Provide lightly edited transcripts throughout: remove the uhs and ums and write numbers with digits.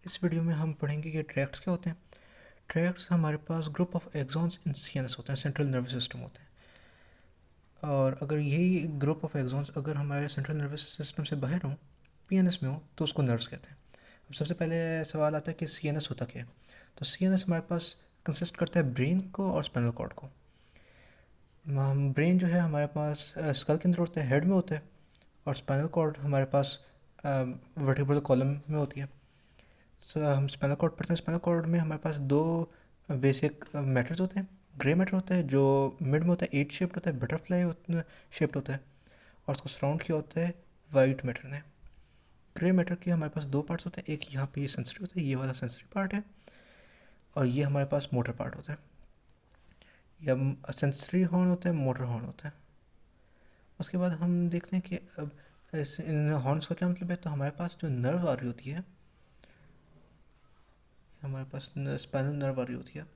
इस वीडियो में हम पढ़ेंगे कि ट्रैक्ट्स क्या होते हैं। ट्रैक्ट्स हमारे पास group of axons in CNS होते हैं, सेंट्रल नर्वस सिस्टम होते हैं। और अगर यही ग्रुप ऑफ एक्सॉन्स अगर हमारे सेंट्रल नर्वस सिस्टम से बाहर हों, पीएनएस में हो, तो उसको नर्व्स कहते हैं। अब सबसे पहले सवाल आता है कि सीएनएस होता क्या है। तो सीएनएस हमारे पास कंसिस्ट करता है ब्रेन को और स्पाइनल कॉर्ड को। ब्रेन जो है हमारे पास स्कल के अंदर होता है, हेड में होता है, और स्पाइनल कॉर्ड हमारे पास वर्टिब्रल कॉलम में होती है। हम स्पाइनल कॉर्ड पढ़ते हैं। स्पाइनल कॉर्ड में हमारे पास दो बेसिक मैटर्स होते हैं। ग्रे मैटर होता है जो मिड में होता है, एज शेप्ड होता है, बटरफ्लाई शेप्ड होता है, और उसको सराउंड किया होता है वाइट मैटर ने। ग्रे मैटर के हमारे पास दो पार्ट्स होते हैं, एक यहाँ पे ये सेंसरी होता है, ये वाला सेंसरी पार्ट है, और ये हमारे पास मोटर पार्ट होता है। या सेंसरी हॉर्न होता है, मोटर हॉर्न होता है। उसके बाद हम देखते हैं कि अब इन हॉर्न्स का क्या मतलब है। तो हमारे पास जो नर्व आ रही होती है, हमारे पास स्पाइनल नर्व आ रही होती है,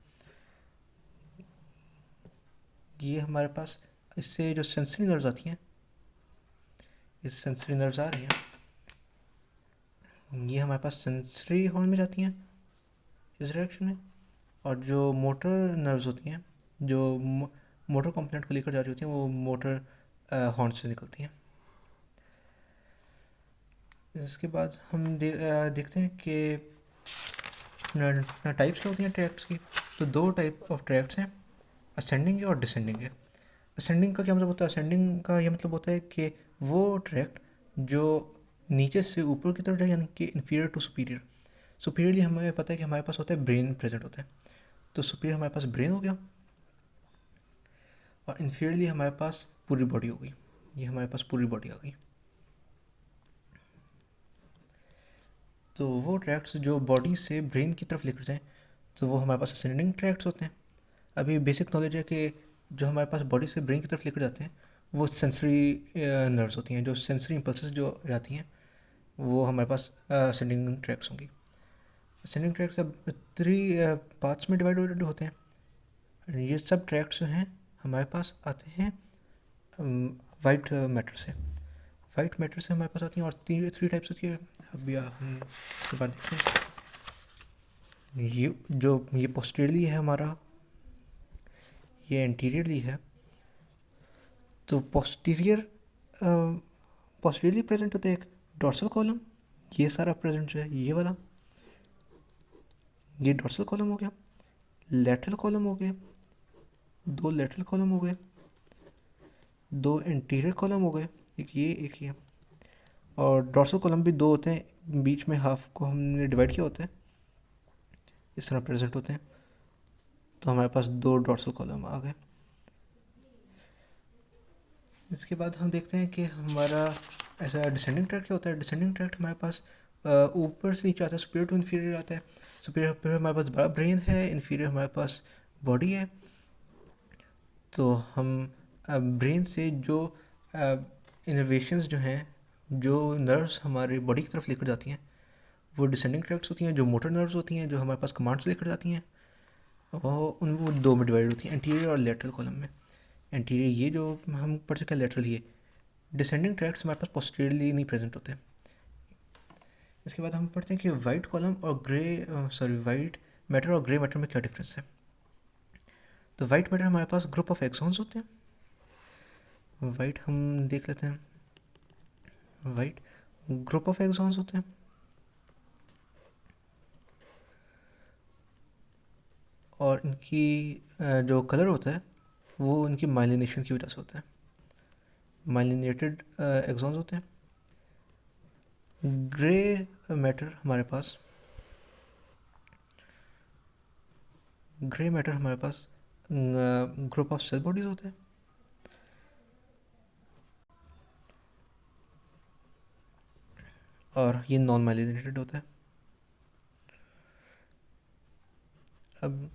ये हमारे पास इससे जो सेंसरी नर्व्स आती हैं, इस सेंसरी नर्व्स आ रही हैं, ये हमारे पास सेंसरी हॉर्न में जाती हैं इस डायरेक्शन में। और जो मोटर नर्व्स होती हैं, जो मोटर कंपोनेंट को लेकर जा रही होती हैं, वो मोटर हॉर्न से निकलती हैं। इसके बाद हम देखते हैं कि टाइप्स क्या होती हैं ट्रैक्ट्स की। तो दो टाइप ऑफ ट्रैक्ट्स हैं, असेंडिंग है और डिसेंडिंग है। असेंडिंग का क्या मतलब होता है? असेंडिंग का ये मतलब होता है कि वो ट्रैक्ट जो नीचे से ऊपर की तरफ जाए, यानी कि इन्फीरियर टू सुपीरियर। सुपीरियरली हमें पता है कि हमारे पास होता है ब्रेन प्रेजेंट होता है, तो सुपीरियर हमारे पास ब्रेन हो गया, और इन्फीरियरली हमारे पास पूरी बॉडी हो गई। ये हमारे पास पूरी बॉडी आ गई। तो वो ट्रैक्ट्स जो बॉडी से ब्रेन की तरफ लेकर जाएँ, तो वो हमारे पास असेंडिंग ट्रैक्ट्स होते हैं। अभी बेसिक नॉलेज है कि जो हमारे पास बॉडी से ब्रेन की तरफ लेकर जाते हैं, वो सेंसरी नर्व्स होती हैं। जो सेंसरी इम्पल्सेस जो जाती हैं, वो हमारे पास असेंडिंग ट्रैक्स होंगी। असेंडिंग ट्रैक्स अब 3 पार्ट्स में डिवाइडेड होते हैं। ये सब ट्रैक्स जो हैं हमारे पास आते हैं वाइट मैटर से। वाइट मैटर से हमारे पास आती हैं, और थ्री टाइप्स होती है। अभी हम इसके बाद देखते हैं। ये पोस्टीरियरली है हमारा, ये एंटीरियरली है। तो पोस्टीरियरली प्रेजेंट होता है एक डॉर्सल कॉलम, ये सारा प्रेजेंट जो है ये वाला, ये डॉर्सल कॉलम हो गया। लेटरल कॉलम हो गए, दो लेटरल कॉलम हो गए, दो एंटीरियर कॉलम हो गए, एक ये। और डॉर्सल कॉलम भी दो होते हैं, बीच में हाफ को हमने डिवाइड किया होता है, इस तरह प्रेजेंट होते हैं। तो हमारे पास दो डॉर्सल कॉलम आ गए। इसके बाद हम देखते हैं कि हमारा ऐसा डिसेंडिंग ट्रैक्ट क्या होता है। डिसेंडिंग ट्रैक्ट हमारे पास ऊपर से नीचे आता है, सुपीरियर टू इन्फीरियर आता है। सुपीरियर हमारे पास बड़ा ब्रेन है, इन्फीरियर हमारे पास बॉडी है। तो हम ब्रेन से जो इनोवेशंस जो हैं, जो नर्व्स हमारे बॉडी की तरफ लेकर जाती हैं, वो डिसेंडिंग ट्रैक्ट्स होती हैं। जो मोटर नर्व्स होती हैं, जो हमारे पास कमांड्स लेकर जाती हैं, वो दो में डिवाइड होती हैं, एंटीरियर और लेटरल कॉलम में। एंटीरियर ये जो हम पढ़ चुके हैं, लेटरल ये। डिसेंडिंग ट्रैक्ट्स हमारे पास पोस्टीरियरली नहीं प्रेजेंट होते। इसके बाद हम पढ़ते हैं कि वाइट कॉलम और वाइट मैटर और ग्रे मैटर में क्या डिफरेंस है। तो वाइट मैटर हमारे पास ग्रुप ऑफ एक्सॉन्स होते हैं। वाइट हम देख लेते हैं, वाइट ग्रुप ऑफ एक्सॉन्स होते हैं, और इनकी जो कलर होता है वो इनकी माइलिनेशन की वजह से होता है। माइलिनेटेड एक्सॉन्स होते हैं। ग्रे मैटर हमारे पास ग्रुप ऑफ सेल बॉडीज होते हैं, और ये नॉन माइलिनेटेड होता है। अब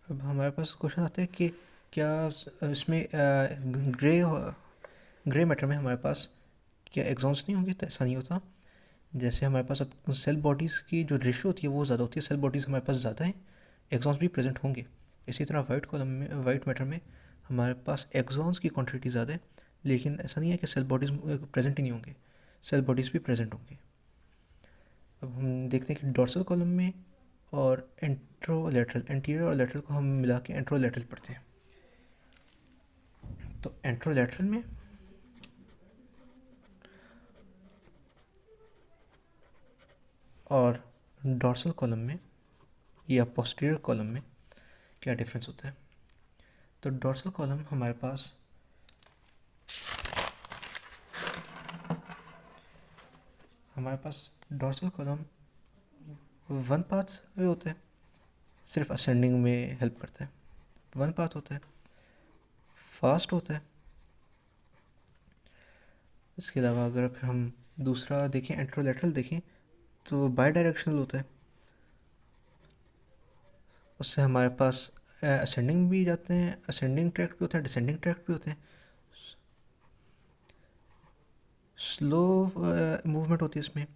हमारे पास क्वेश्चन आता है कि क्या इसमें ग्रे मैटर में हमारे पास क्या एक्सॉन्स नहीं होंगे। तो ऐसा नहीं होता। जैसे हमारे पास अब सेल बॉडीज़ की जो रेशियो होती है वो ज़्यादा होती है, सेल बॉडीज़ हमारे पास ज़्यादा है, एक्सॉन्स भी प्रेजेंट होंगे। इसी तरह वाइट मैटर में हमारे पास एक्सॉन्स की क्वांटिटी ज़्यादा है, लेकिन ऐसा नहीं है कि सेल बॉडीज़ प्रेजेंट ही नहीं होंगे, सेल बॉडीज़ भी प्रेजेंट होंगे। अब हम देखते हैं कि डोर्सल कॉलम में और एंट्रोलेटरल, एंटीरियर और लेटरल को हम मिला के एंट्रोलेटरल पढ़ते हैं। तो एंट्रोलेटरल में और डोर्सल कॉलम में या पोस्टीरियर कॉलम में क्या डिफरेंस होता है? तो डोर्सल कॉलम हमारे पास डोर्सल कॉलम वन पाथ में होता है, सिर्फ असेंडिंग में हेल्प करता है, वन पाथ होता है, फास्ट होता है। इसके अलावा अगर फिर हम दूसरा देखें, एंट्रोलेटरल देखें, तो बाई डायरेक्शनल होता है। उससे हमारे पास असेंडिंग भी जाते हैं, असेंडिंग ट्रैक भी होते हैं, डिसेंडिंग ट्रैक भी होते हैं। स्लो मूवमेंट होती है इसमें।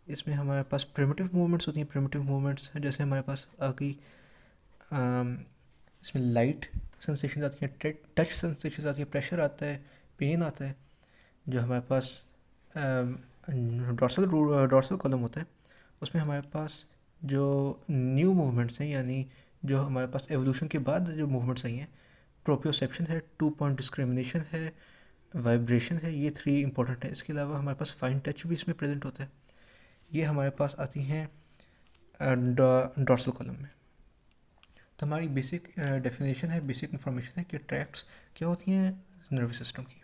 इसमें हमारे पास प्रिमिटिव मूवमेंट्स होती हैं। प्रिमिटिव मूवमेंट्स जैसे हमारे पास आ गई, इसमें लाइट सेंसेशन आती है, टच सेंसेशन आती है, प्रेशर आता है, पेन आता है। जो हमारे पास डॉर्सल कॉलम होता है, उसमें हमारे पास जो न्यू मूवमेंट्स हैं, यानी जो हमारे पास एवोल्यूशन के बाद जो मूवमेंट्स आई हैं, प्रोप्रियोसेप्शन है, 2 पॉइंट डिस्क्रिमिनेशन है, वाइब्रेशन है, ये 3 इंपॉर्टेंट है। इसके अलावा हमारे पास फाइन टच भी इसमें प्रेजेंट होता है। ये हमारे पास आती हैं डॉर्सल कॉलम में। तो हमारी बेसिक डेफिनेशन है, बेसिक इंफॉर्मेशन है कि ट्रैक्ट्स क्या होती हैं नर्वस सिस्टम की।